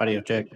Audio check.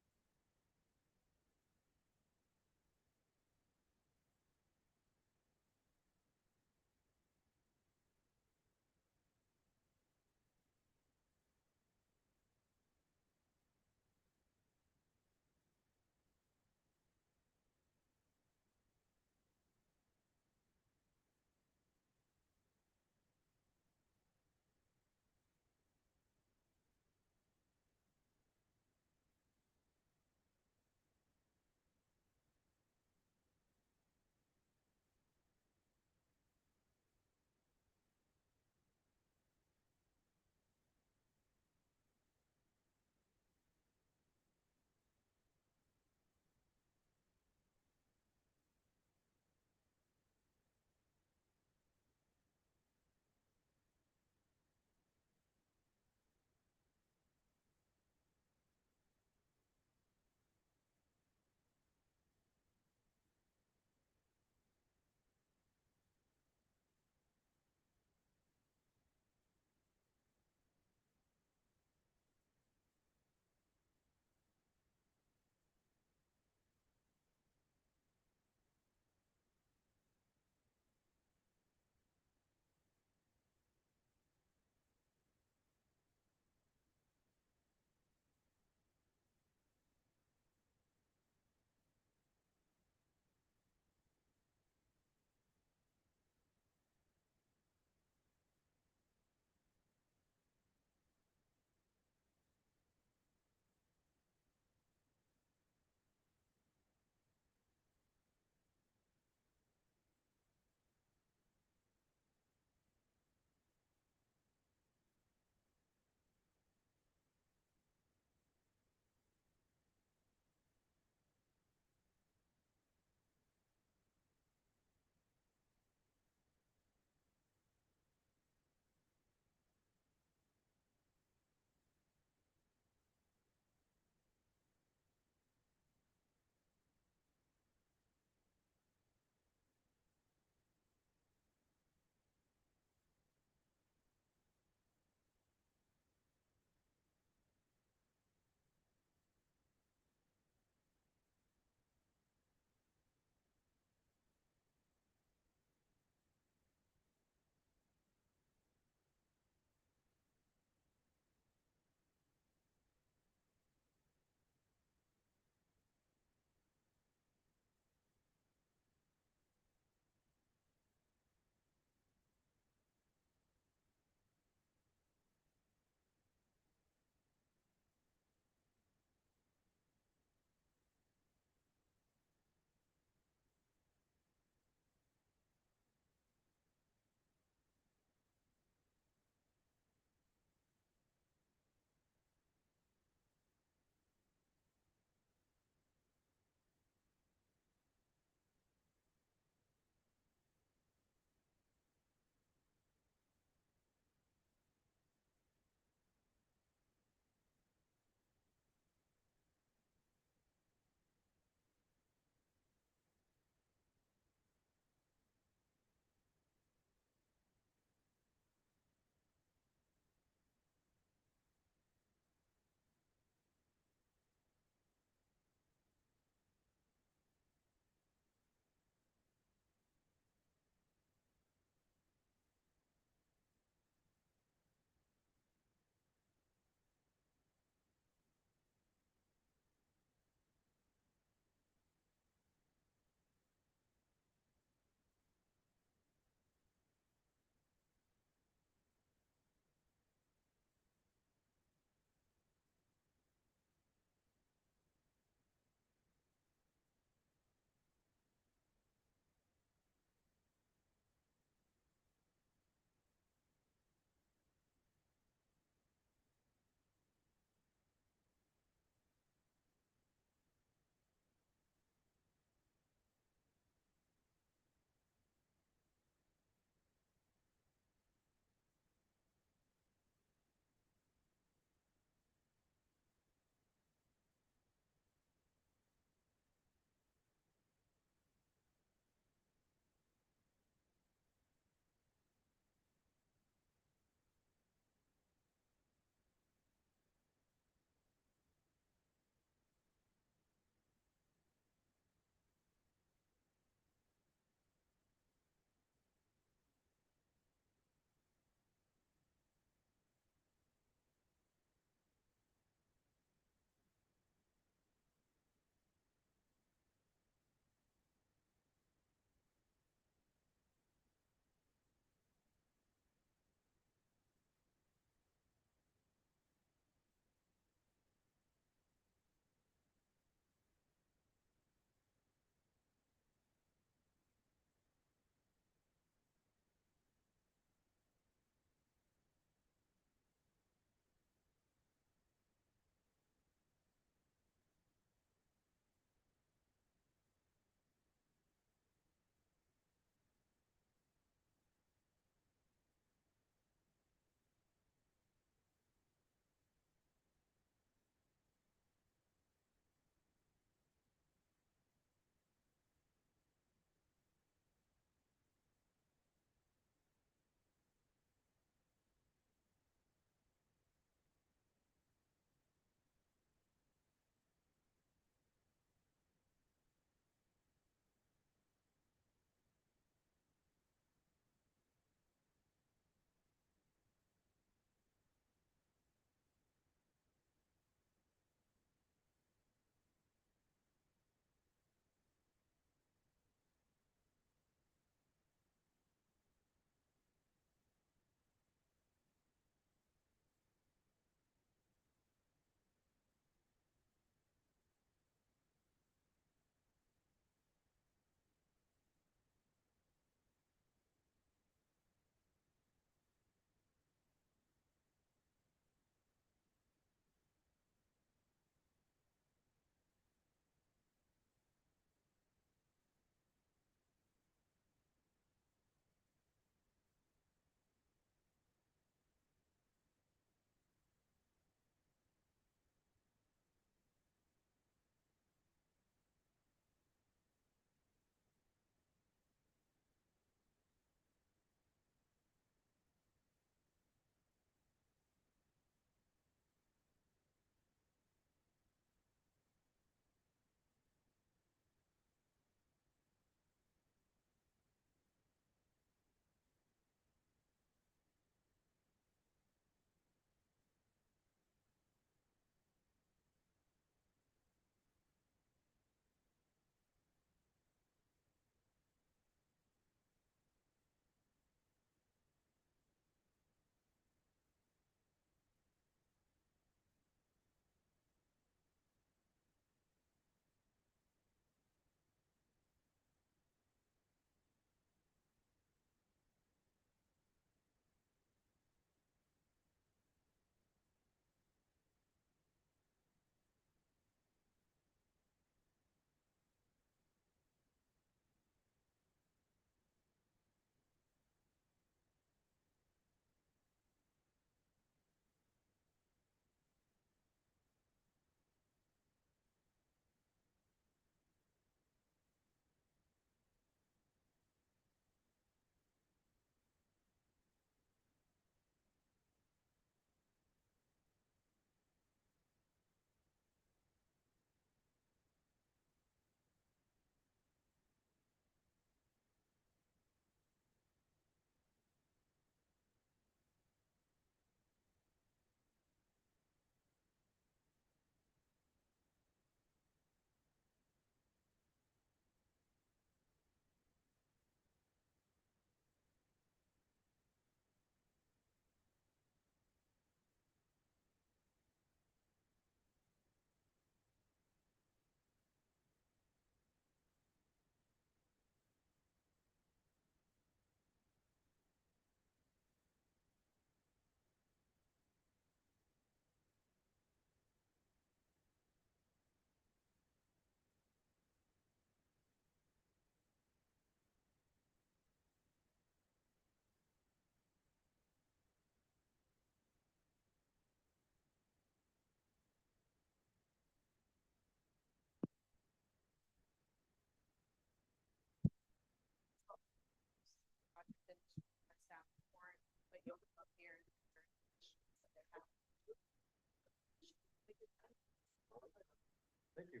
Thank you.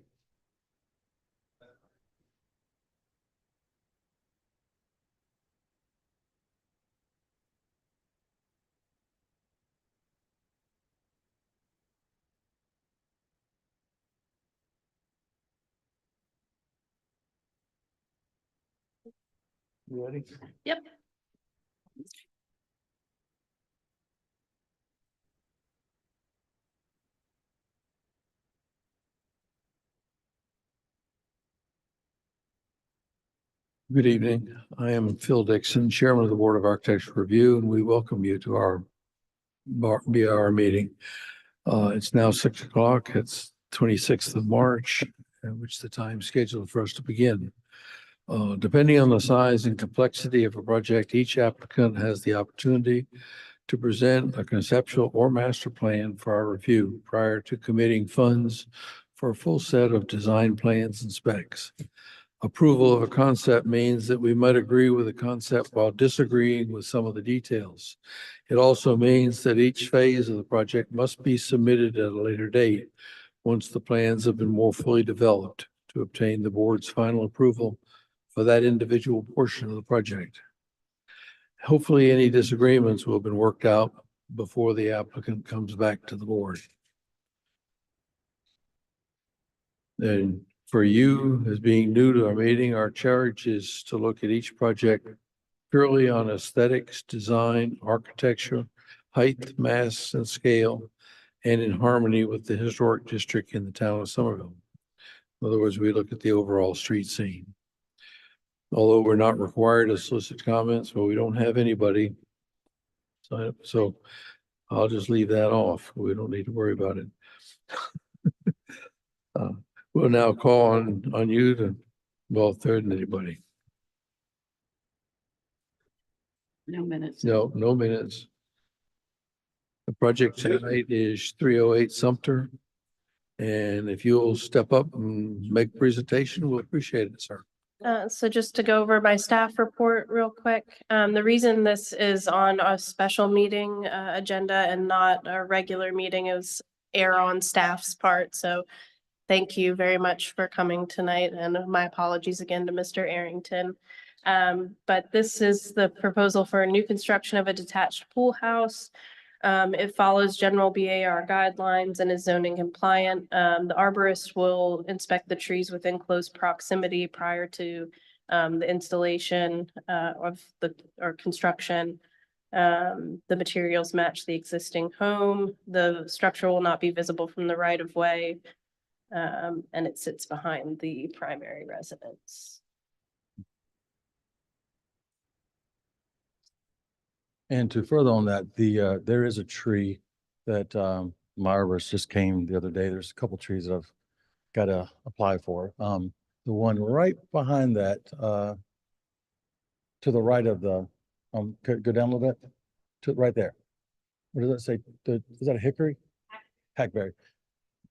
You ready? Yep. Good evening. I am Phil Dixon, Chairman of the Board of Architecture Review, and we welcome you to our BR meeting. It's now 6 o'clock. It's 26th of March, at which the time scheduled for us to begin. Depending on the size and complexity of a project, each applicant has the opportunity to present a conceptual or master plan for our review prior to committing funds for a full set of design plans and specs. Approval of a concept means that we might agree with the concept while disagreeing with some of the details. It also means that each phase of the project must be submitted at a later date once the plans have been more fully developed to obtain the board's final approval for that individual portion of the project. Hopefully, any disagreements will have been worked out before the applicant comes back to the board. And for you, as being new to our meeting, our charge is to look at each project purely on aesthetics, design, architecture, height, mass, and scale, and in harmony with the historic district in the town of Somerville. In other words, we look at the overall street scene. Although we're not required to solicit comments, but we don't have anybody. So I'll just leave that off. We don't need to worry about it. We'll now call on you to, well, third and anybody. No minutes. No minutes. The project tonight is 308 Sumter. And if you'll step up and make a presentation, we'll appreciate it, sir. So just to go over my staff report real quick, the reason this is on a special meeting agenda and not a regular meeting is error on staff's part. So thank you very much for coming tonight, and my apologies again to Mr. Arrington. But this is the proposal for a new construction of a detached pool house. It follows general BAR guidelines and is zoning compliant. The arborist will inspect the trees within close proximity prior to the installation of or construction. The materials match the existing home. The structure will not be visible from the right of way. And it sits behind the primary residence. And to further on that, there is a tree that my arborist just came the other day. There's a couple trees that I've got to apply for. The one right behind that, to the right of the, go down a little bit, to right there. What does that say? Is that a hickory? Hackberry.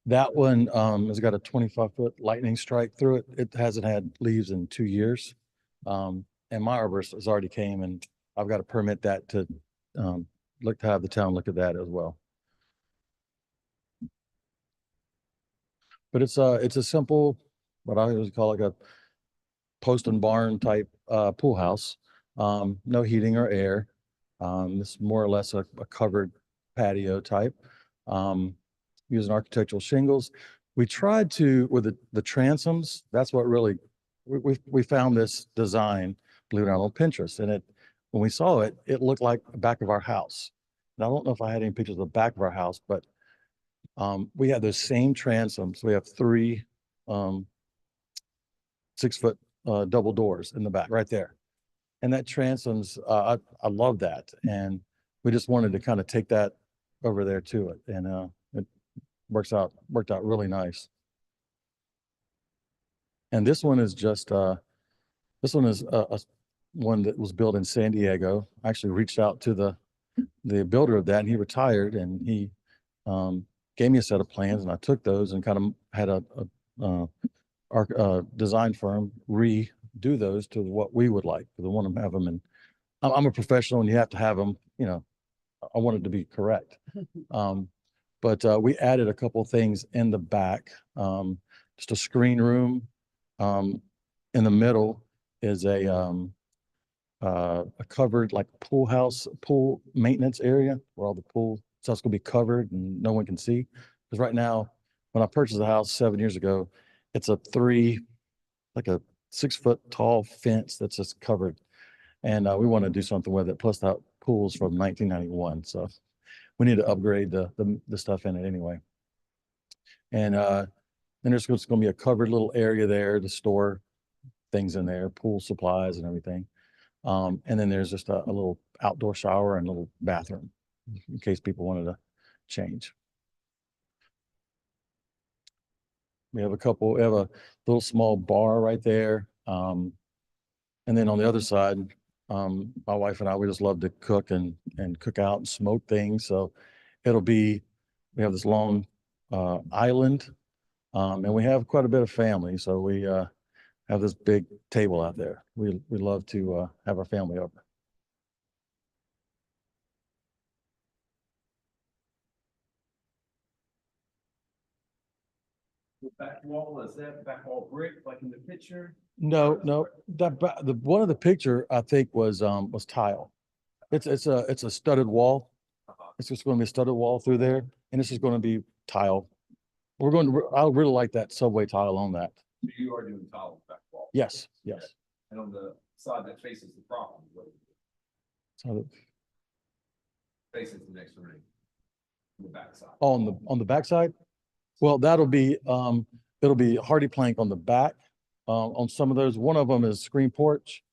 That one has got a 25-foot lightning strike through it. It hasn't had leaves in 2 years. And my arborist has already came, and I've got to permit that to have the town look at that as well. But it's a simple, what I always call like a post and barn type pool house. No heating or air. It's more or less a covered patio type. Using architectural shingles. We tried to, with the transoms, that's what really, we found this design, believe it or not, on Pinterest. And when we saw it, it looked like the back of our house. And I don't know if I had any pictures of the back of our house, but we have those same transoms. We have 3 6-foot double doors in the back right there. And that transoms, I love that. And we just wanted to kind of take that over there to it. And worked out really nice. And this one is just one that was built in San Diego. I actually reached out to the builder of that, and he retired, and he gave me a set of plans, and I took those and kind of had our design firm redo those to what we would like, because I want to have them. And I'm a professional, and you have to have them, I want it to be correct. But we added a couple of things in the back. just a screen room. In the middle is a covered like pool maintenance area where all the pool stuff's gonna be covered and no one can see. Because right now, when I purchased the house 7 years ago, it's like a 6 foot tall fence that's just covered. And we want to do something with it. Plus that pool's from 1991. So we need to upgrade the stuff in it anyway. And then there's going to be a covered little area there to store things in there, pool supplies and everything. And then there's just a little outdoor shower and a little bathroom in case people wanted to change. We have a little small bar right there. And then on the other side, my wife and I, we just love to cook and cook out and smoke things. So we have this long island, and we have quite a bit of family. So we have this big table out there. We love to have our family over. The back wall, is that back wall brick like in the picture? No, one of the picture I think was tile. It's a studded wall. It's just going to be a studded wall through there, and this is going to be tile. I really like that subway tile on that. So you are doing tile on the back wall? Yes. And on the side that faces the property, what So faces the next ring? On the back side? on the backside, well, it'll be hardy plank on the back. On some of those, one of them is screen porch.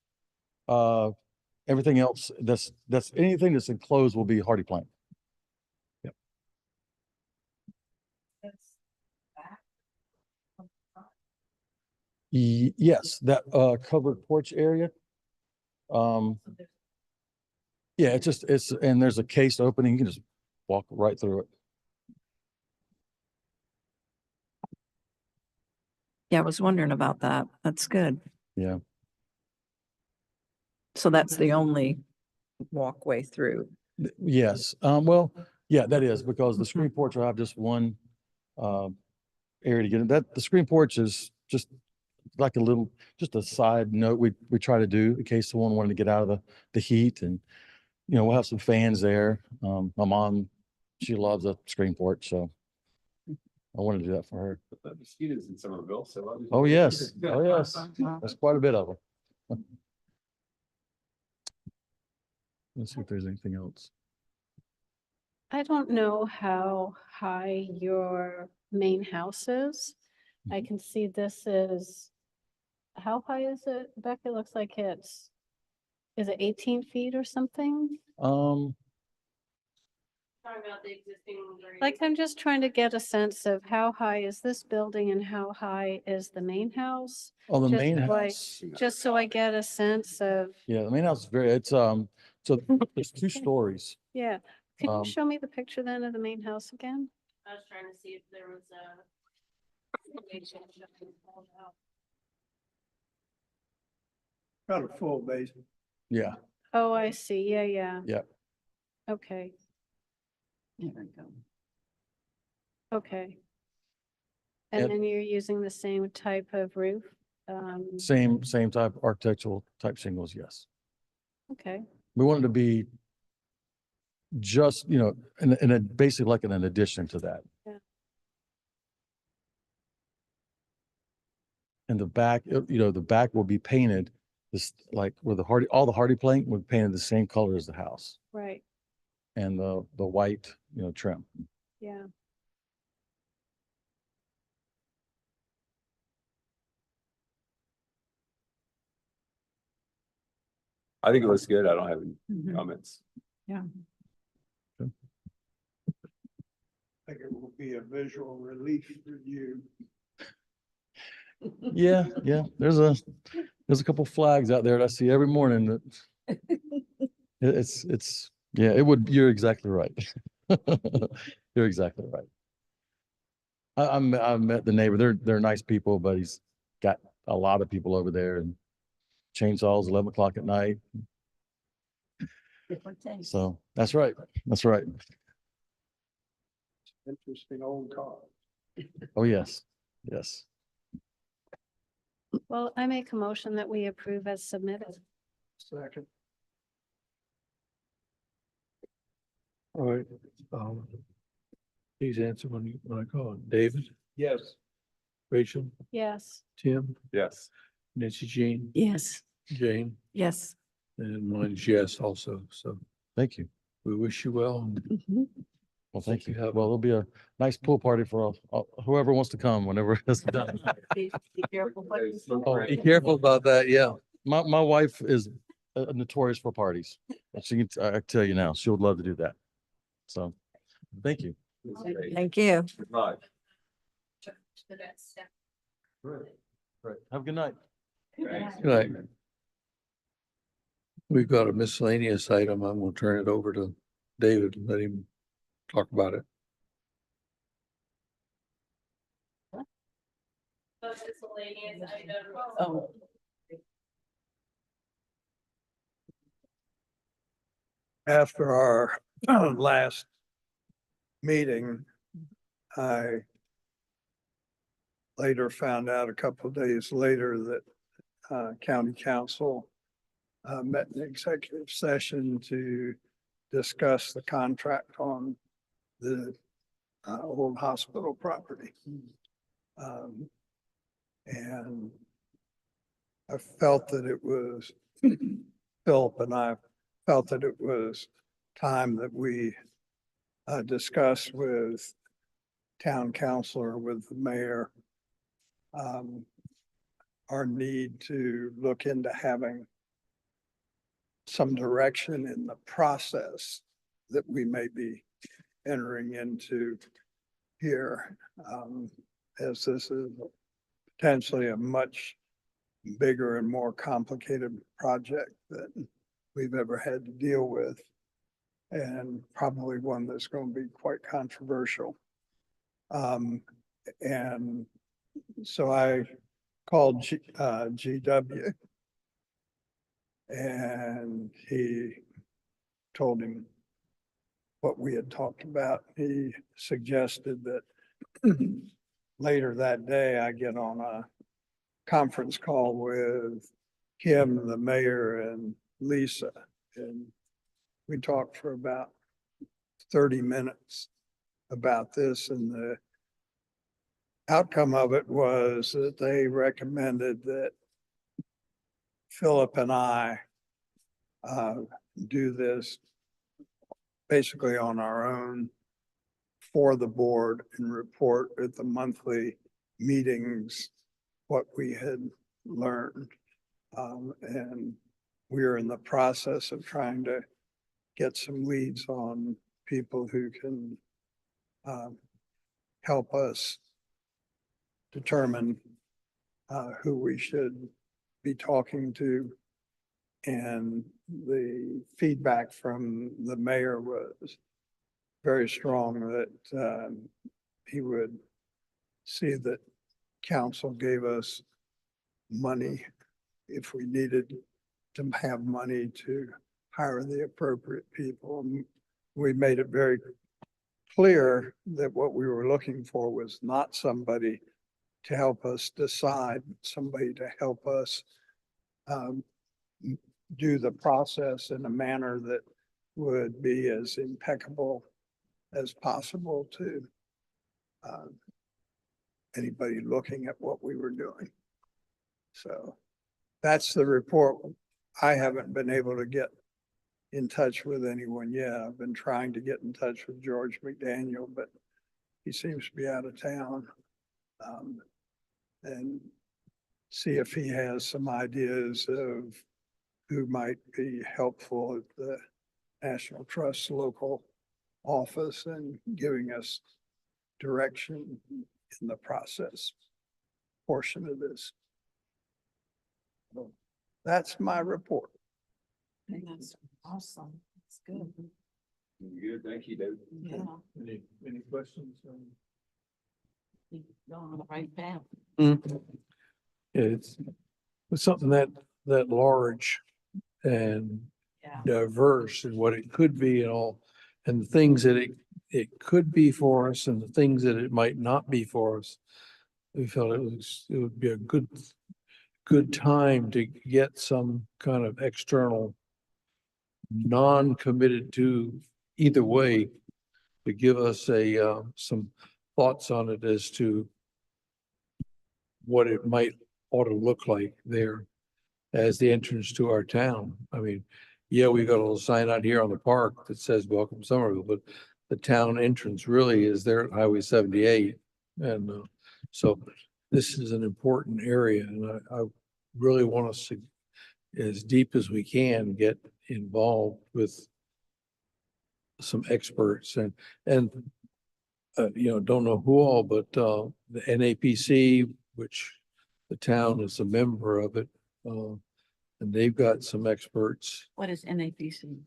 Everything else that's anything that's enclosed will be hardy plank. Yep. Yes, that covered porch area. Yeah, and there's a cased opening. You can just walk right through it. Yeah, I was wondering about that. That's good. Yeah. So that's the only walkway through. Yes. Well, yeah, that is because the screen porch will have just one area to get in. The screen porch is just like just a side note we try to do in case someone wanted to get out of the heat, and we'll have some fans there. My mom, she loves a screen porch, so I want to do that for her. The mosquitoes in Somerville, so. Oh, yes. Oh, yes. That's quite a bit of them. Let's see if there's anything else. I don't know how high your main house is. I can see this is, how high is it, Becca? It looks like is it 18 feet or something? Talking about the existing. Like, I'm just trying to get a sense of how high is this building and how high is the main house? Oh, the Just main like- house. Just so I get a sense of, Yeah, the main house is so there's 2 stories. yeah. Can Um, you show me the picture then of the main house again? I was trying to see if there was a. Got a full basement. Yeah. Oh, I see. Yeah. Yep. Okay, There we go. okay. Yep. And then you're using the same type of roof? Same type architectural type shingles, yes. Okay, We wanted to be just, basically like an addition to that. Yeah. And the back, the back will be painted this, like where all the hardy plank will be painted the same color as the house right, and the white, trim. yeah. I think it looks good. I don't have any Mhm. comments. I think it will be a visual relief for you. Yeah. There's a couple flags out there that I see every morning that you're exactly right. You're exactly right. I've met the neighbor. They're nice people, but he's got a lot of people over there and chainsaws 11 o'clock at night. Different taste. So that's right. That's right. Interesting old car. Oh, yes. Yes. Well, I make a motion that we approve as submitted. Second. All right. Please answer when I call. David, Yes. Rachel, Yes. Tim, Yes. Nancy Jean, Yes. Jane, Yes. and mine's yes also. So Thank you. we wish you well. Mhm. Well, thank you you. have- Well, it'll be a nice pool party for whoever wants to come whenever it's done. Be careful. Oh, be careful about that. Yeah. My wife is notorious for parties. She can, I tell you now, she would love to do that. So, thank you. Thank you. Goodbye. Right. Have a good night. Good night. We've got a miscellaneous item. I'm gonna turn it over to David and let him talk about it. Oh. After our last meeting, I later found out a couple of days later that county council met in executive session to discuss the contract on the old hospital property. And I felt that it was, Philip and I felt that it was time that we discuss with town councilor, with the mayor, our need to look into having some direction in the process that we may be entering into here, as this is potentially a much bigger and more complicated project than we've ever had to deal with, and probably one that's going to be quite controversial. And so I called GW, and he told him what we had talked about. He suggested that later that day I get on a conference call with him, the mayor, and Lisa, and we talked for about 30 minutes about this, and the outcome of it was that they recommended that Philip and I do this basically on our own for the board and report at the monthly meetings what we had learned. And we're in the process of trying to get some leads on people who can help us determine who we should be talking to. And the feedback from the mayor was very strong that he would see that council gave us money if we needed to have money to hire the appropriate people. And we made it very clear that what we were looking for was not somebody to help us decide, somebody to help us do the process in a manner that would be as impeccable as possible to anybody looking at what we were doing. So that's the report. I haven't been able to get in touch with anyone yet. I've been trying to get in touch with George McDaniel, but he seems to be out of town. And see if he has some ideas of who might be helpful at the National Trust local office and giving us direction in the process portion of this. So that's my report. That's awesome. That's good. Good, thank you, David. Yeah. Any questions? You're on the right path. It's something that large and Yeah. diverse and what it could be and all, and the things that it could be for us and the things that it might not be for us. We felt it would be a good good time to get some kind of external, non-committed to either way, to give us some thoughts on it as to what it might ought to look like there as the entrance to our town. I mean, yeah, we got a little sign out here on the park that says welcome Somerville, but the town entrance really is there at Highway 78. And so this is an important area, and I really want us to, as deep as we can, get involved with some experts and don't know who all, but the NAPC, which the town is a member of it, and they've got some experts. What is NAPC?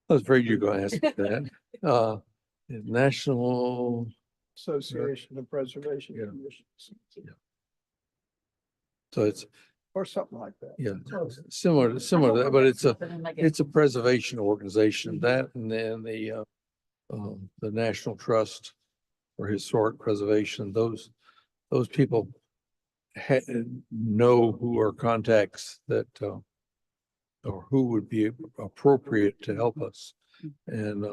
I was afraid you're going to ask that. National, Association of Preservation Yeah. Commissions, so it's, or something like that. yeah, similar to that, but it's a preservation organization, that and then the National Trust for Historic Preservation, those people know who are contacts that or who would be appropriate to help us. And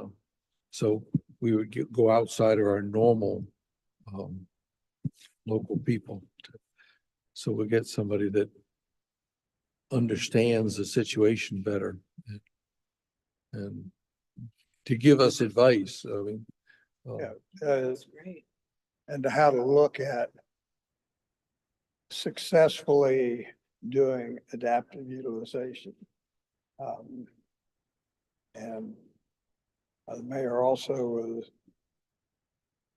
so we would go outside of our normal local people. So we get somebody that understands the situation better and to give us advice. I mean, Yeah. That's great. And how to look at successfully doing adaptive utilization. And the mayor also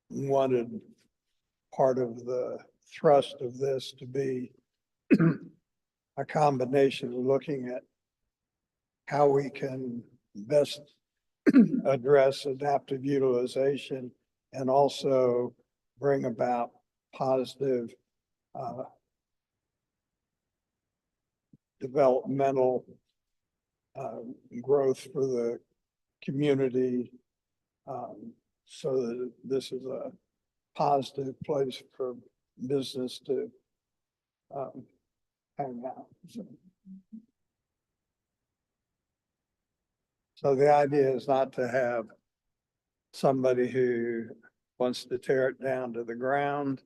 wanted part of the thrust of this to be a combination of looking at how we can best address adaptive utilization and also bring about positive developmental growth for the community, so that this is a positive place for business to hang out. So the idea is not to have somebody who wants to tear it down to the ground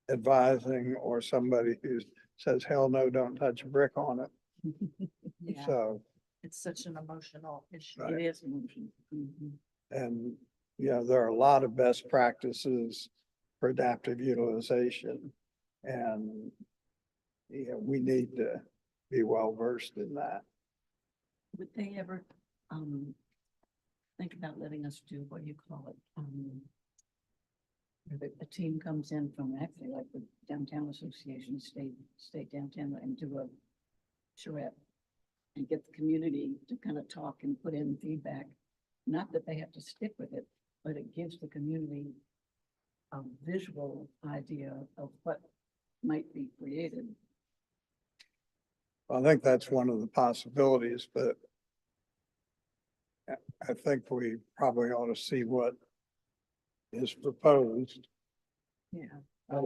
advising, or somebody who says, hell no, don't touch a brick on it. Yeah, So, it's such an emotional issue. Right. It is emotional. and, there are a lot of best practices for adaptive utilization. And, we need to be well versed in that. Would they ever, think about letting us do, what do you call it? Where a team comes in from actually like the Downtown Association, state downtown, and do a charrette and get the community to kind of talk and put in feedback. Not that they have to stick with it, but it gives the community a visual idea of what might be created. I think that's one of the possibilities, but I think we probably ought to see what is proposed, Yeah. as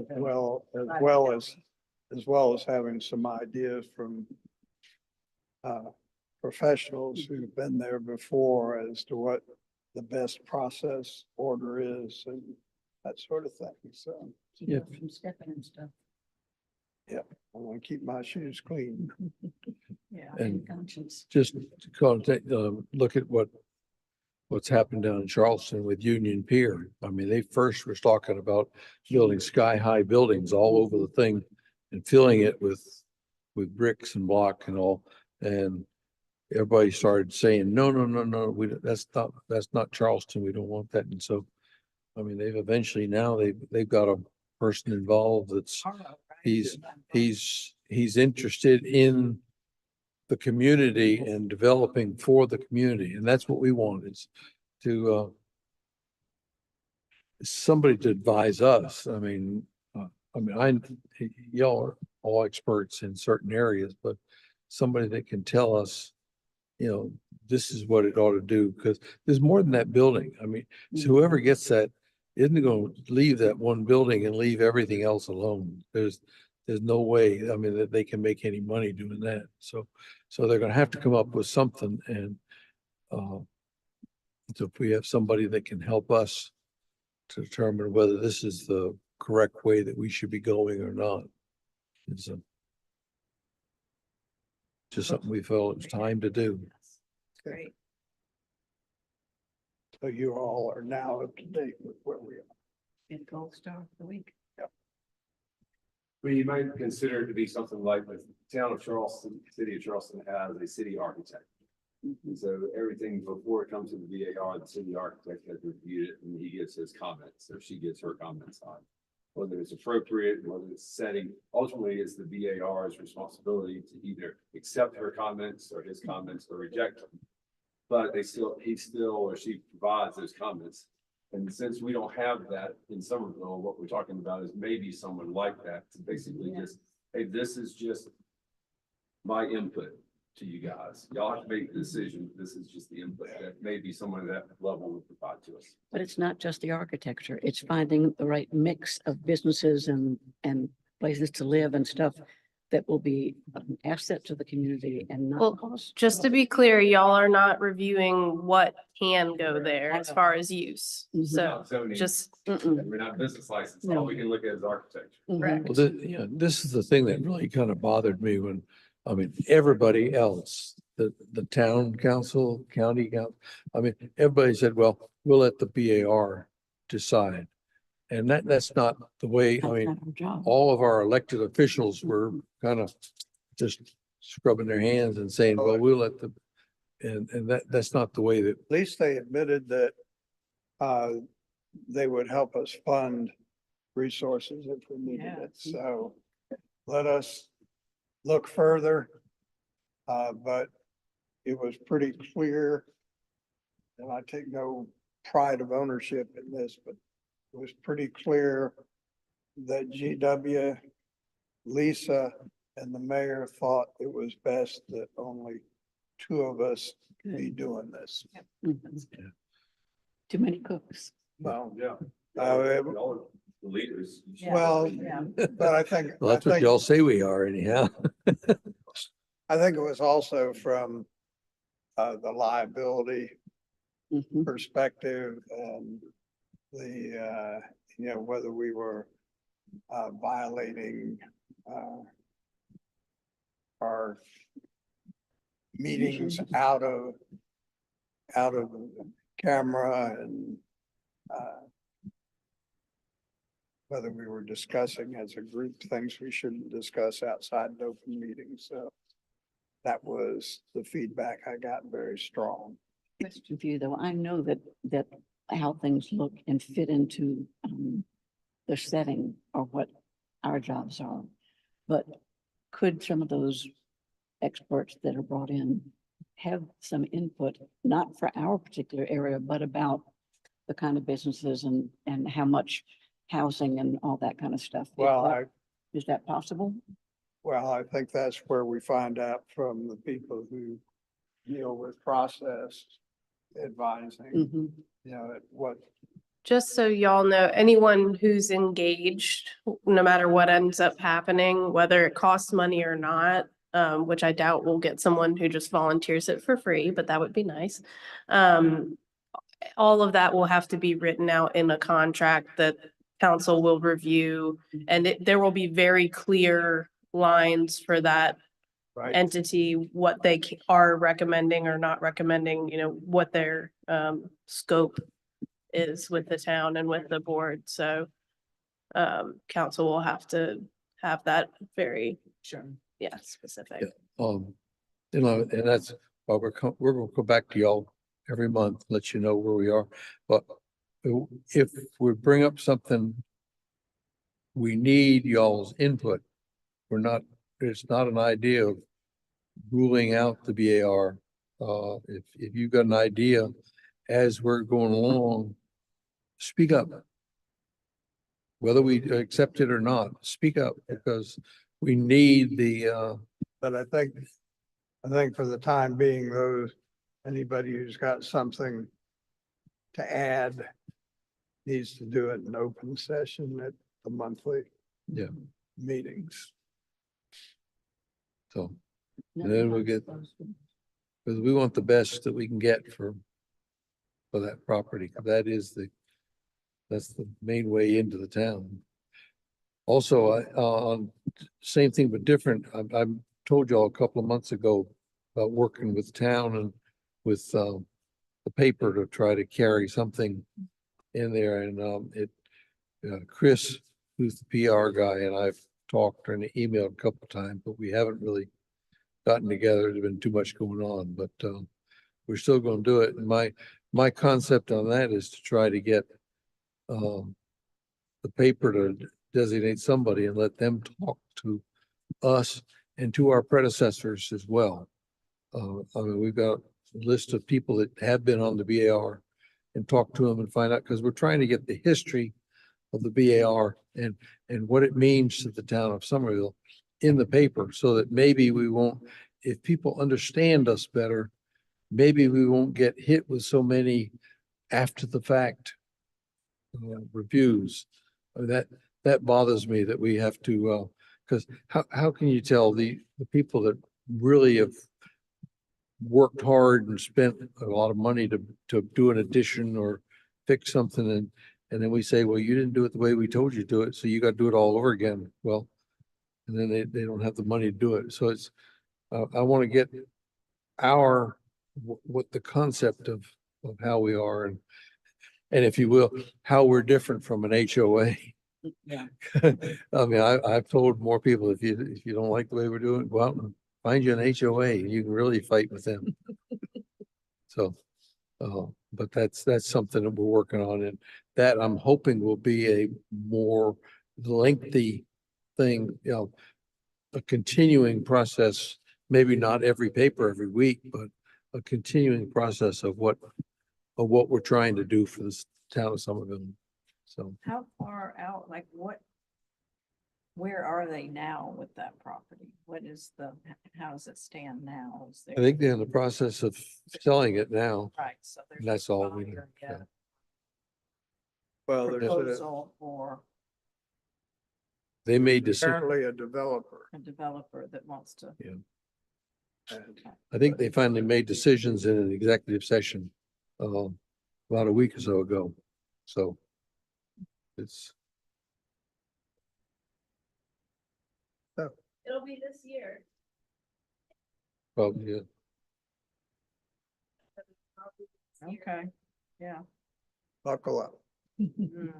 well as having some ideas from professionals who've been there before as to what the best process order is and that sort of thing. So Keep Yeah. us from stepping and stuff. I want to keep my shoes clean. Yeah. And- And conscience. just to contact, look at what's happened down in Charleston with Union Pier. I mean, they first were talking about building sky-high buildings all over the thing and filling it with bricks and block and all. And everybody started saying, no, that's not Charleston. We don't want that. And so, I mean, they've eventually now they've got a person involved that's he's interested in the community and developing for the community. And that's what we want, is to somebody to advise us. I mean, y'all are all experts in certain areas, but somebody that can tell us, this is what it ought to do, because there's more than that building. I mean, so whoever gets that isn't going to leave that one building and leave everything else alone. There's no way, I mean, that they can make any money doing that. So they're gonna have to come up with something and, so if we have somebody that can help us to determine whether this is the correct way that we should be going or not. It's just something we felt it was time to do. Great. So you all are now up to date with where we are. Be the gold star of the week. Well, you might consider it to be something like the town of Charleston, city of Charleston has a city architect. And so everything before it comes to the VAR, the city architect has reviewed it and he gives his comments, or she gives her comments on whether it's appropriate, whether it's setting. Ultimately, it's the VAR's responsibility to either accept her comments or his comments or reject them. But he still or she provides those comments. And since we don't have that in Somerville, what we're talking about is maybe someone like that to basically just, hey, this is just my input to you guys. Y'all have to make the decision. This is just the input that maybe someone at that level would provide to us. But it's not just the architecture, it's finding the right mix of businesses and places to live and stuff that will be an asset to the community and Well, not cost. Just to be clear, y'all are not reviewing what can go there I as know. far as use. Mhm. So Zoning, just, Mm-mm. we're not business license. No. All we can look at is architecture. Mhm. Well, this is the thing that really kind of bothered me when, I mean, everybody else, the town council, county council, I mean, everybody said, well, we'll let the BAR decide. And that's not the way, I That's mean, not our job. all of our elected officials were kind of just scrubbing their hands and saying, well, we'll let the, and that's not the way that, At least they admitted that they would help us fund resources if we needed Yeah. it. So let us look further. But it was pretty clear, and I take no pride of ownership in this, but it was pretty clear that GW, Lisa, and the mayor thought it was best that only two of us be doing this. Mhm. Yeah. Too many cooks. Well, Yeah. it- Y'all are the leaders. You should- well, but I think, well, I that's what think, y'all say we are anyhow. I think it was also from the liability Mhm. perspective and the, whether we were violating our meetings out of camera and whether we were discussing as a group things we shouldn't discuss outside an open meeting. So that was the feedback I got, very strong. Question for you, though. I know that how things look and fit into the setting or what our jobs are. But could some of those experts that are brought in have some input, not for our particular area, but about the kind of businesses and how much housing and all that kind of stuff? Is that possible? Well, I think that's where we find out from the people who deal with process advising, Mhm. what, just so y'all know, anyone who's engaged, no matter what ends up happening, whether it costs money or not, which I doubt we'll get someone who just volunteers it for free, but that would be nice. All of that will have to be written out in a contract that council will review. And there will be very clear lines for that right? entity, what they are recommending or not recommending, what their scope is with the town and with the board. So council will have to have that very, specific. Yeah. And that's why we're gonna go back to y'all every month, let you know where we are. But if we bring up something, we need y'all's input. It's not an idea of ruling out the BAR. If you've got an idea as we're going along, speak up. Whether we accept it or not, speak up because we need But I think for the time being, anybody who's got something to add needs to do it in open session at the monthly Yeah. meetings. So, Nothing then we'll like get- posted. because we want the best that we can get for that property. That's the main way into the town. Also, on same thing but different, I told y'all a couple of months ago about working with town and with, the paper to try to carry something in there and, Chris, who's the PR guy, and I've talked and emailed a couple of times, but we haven't really gotten together. There's been too much going on, but, we're still gonna do it. And my concept on that is to try to get, the paper to designate somebody and let them talk to us and to our predecessors as well. I mean, we've got a list of people that have been on the BAR and talk to them and find out, because we're trying to get the history of the BAR and what it means to the town of Somerville in the paper, so that maybe we won't, if people understand us better, maybe we won't get hit with so many after the fact reviews. That bothers me that we have to, because how can you tell the people that really have worked hard and spent a lot of money to do an addition or fix something, and then we say, well, you didn't do it the way we told you to do it, so you got to do it all over again. Well, and then they don't have the money to do it. So it's, I want to get what the concept of how we are and if you will, how we're different from an HOA. Yeah. I mean, I've told more people, if you don't like the way we're doing, go out and find you an HOA and you can really fight with them. So, but that's something that we're working on, and that I'm hoping will be a more lengthy thing, a continuing process, maybe not every paper every week, but a continuing process of what we're trying to do for this town of Somerville. So How far out, like where are they now with that property? What is how does it stand now? Is I there, think they're in the process of selling it now. right, so there's. And that's all we know. buyer Yeah. yet, Well, there's Proposal for They made decisions. apparently a developer. a developer that wants to. And I think they finally made decisions in an executive session, about a week or so ago. So it's, It'll be this year. probably, Okay, yeah. buckle up. Mm.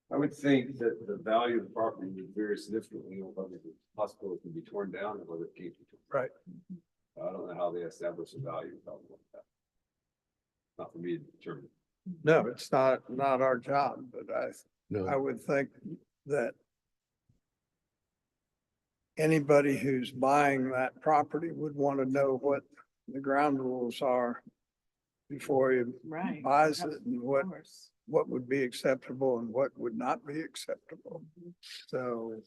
I would think that the value of the property would vary significantly on whether the hospital can be torn down and whether it can't be. Right. I don't know how they establish a value of something like that. Not for me to determine. No, it's not our job, but I no, would think that anybody who's buying that property would want to know what the ground rules are before he Right. buys Of it and course. what would be acceptable and what would not be acceptable. So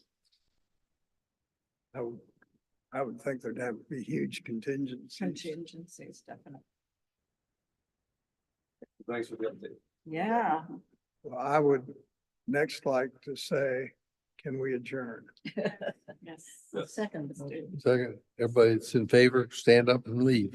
I would think there'd have to be huge contingencies. Contingencies, definitely. Thanks for the update. Yeah. Well, I would next like to say, can we adjourn? Yes. Yes. Second. the motion. second, everybody that's in favor, stand up and leave.